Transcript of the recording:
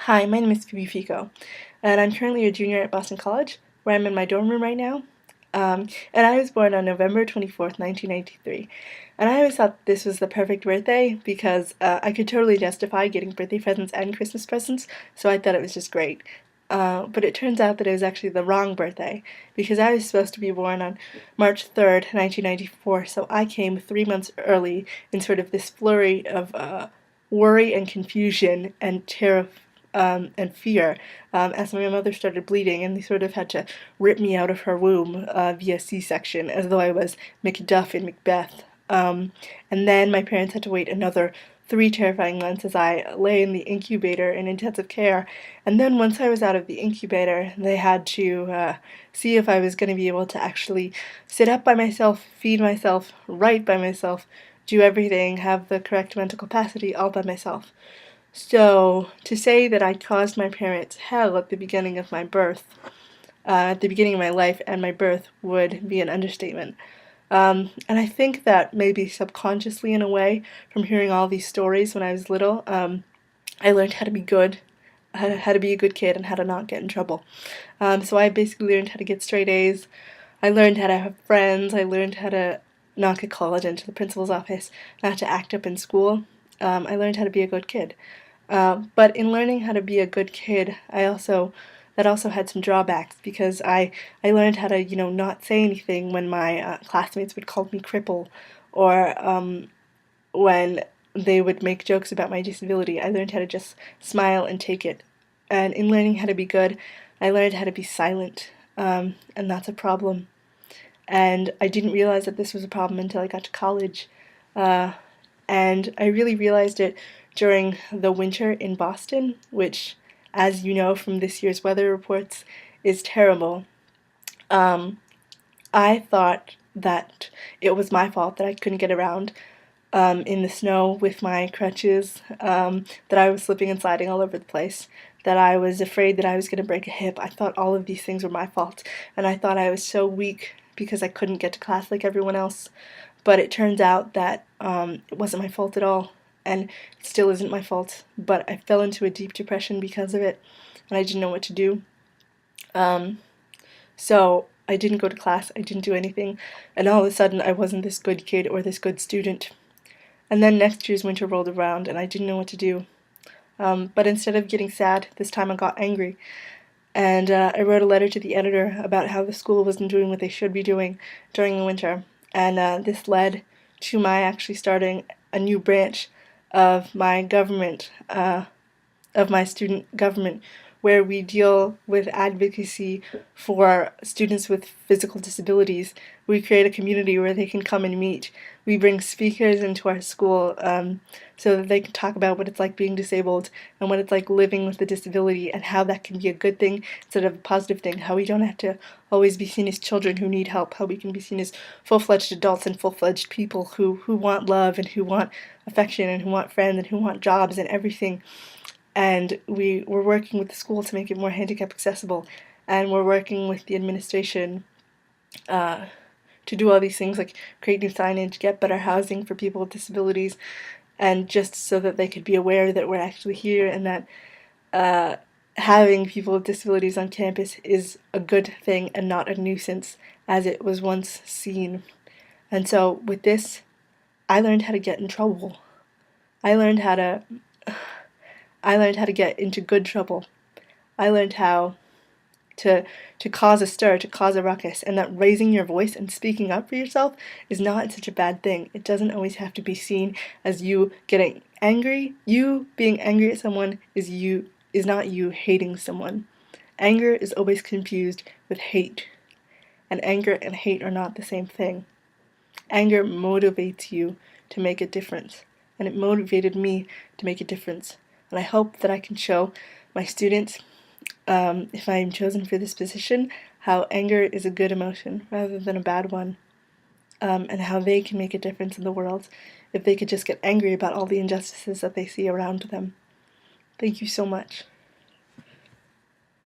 Hi, my name is Phoebe Fico, and I'm currently a junior at Boston College, where I'm in my dorm room right now. And I was born on November 24th, 1993. And I always thought this was the perfect birthday because I could totally justify getting birthday presents and Christmas presents, so I thought it was just great. But it turns out that it was actually the wrong birthday because I was supposed to be born on March 3rd, 1994, so I came 3 months early in sort of this flurry of worry and confusion and terror and fear as my mother started bleeding, and they sort of had to rip me out of her womb via C-section, as though I was Macduff in Macbeth. And then my parents had to wait another 3 terrifying months as I lay in the incubator in intensive care. And then once I was out of the incubator, they had to see if I was going to be able to actually sit up by myself, feed myself, write by myself, do everything, have the correct mental capacity all by myself. So, to say that I caused my parents hell at the beginning of my birth, at the beginning of my life and my birth, would be an understatement. And I think that maybe subconsciously, in a way, from hearing all these stories when I was little, I learned how to be good, how to be a good kid, and how to not get in trouble. So I basically learned how to get straight A's. I learned how to have friends. I learned how to not get called into the principal's office, not to act up in school. I learned how to be a good kid. But in learning how to be a good kid, that also had some drawbacks because I learned how to, not say anything when my classmates would call me cripple, or when they would make jokes about my disability. I learned how to just smile and take it. And in learning how to be good, I learned how to be silent, and that's a problem. And I didn't realize that this was a problem until I got to college. Uh, and I really realized it during the winter in Boston, which, as you know from this year's weather reports, is terrible. Um, I thought that it was my fault that I couldn't get around in the snow with my crutches, that I was slipping and sliding all over the place, that I was afraid that I was going to break a hip. I thought all of these things were my fault, and I thought I was so weak because I couldn't get to class like everyone else. But it turns out that it wasn't my fault at all, and it still isn't my fault. But I fell into a deep depression because of it, and I didn't know what to do. Um, so I didn't go to class, I didn't do anything, and all of a sudden I wasn't this good kid or this good student. And then next year's winter rolled around, and I didn't know what to do. But instead of getting sad, this time I got angry. And I wrote a letter to the editor about how the school wasn't doing what they should be doing during the winter. And this led to my actually starting a new branch of my government, of my student government, where we deal with advocacy for students with physical disabilities. We create a community where they can come and meet. We bring speakers into our school so that they can talk about what it's like being disabled and what it's like living with a disability and how that can be a good thing instead of a positive thing, how we don't have to always be seen as children who need help, how we can be seen as full-fledged adults and full-fledged people who want love and who want affection and who want friends and who want jobs and everything. And we were working with the school to make it more handicap accessible, and we're working with the administration uh, to do all these things like create new signage, get better housing for people with disabilities, and just so that they could be aware that we're actually here and that uh, having people with disabilities on campus is a good thing and not a nuisance as it was once seen. And so with this, I learned how to get in trouble. I learned how to I learned how to get into good trouble. I learned how to cause a stir, to cause a ruckus, and that raising your voice and speaking up for yourself is not such a bad thing. It doesn't always have to be seen as you getting angry. You being angry at someone is not you hating someone. Anger is always confused with hate, and anger and hate are not the same thing. Anger motivates you to make a difference, and it motivated me to make a difference. And I hope that I can show my students, if I am chosen for this position, how anger is a good emotion rather than a bad one, and how they can make a difference in the world if they could just get angry about all the injustices that they see around them. Thank you so much.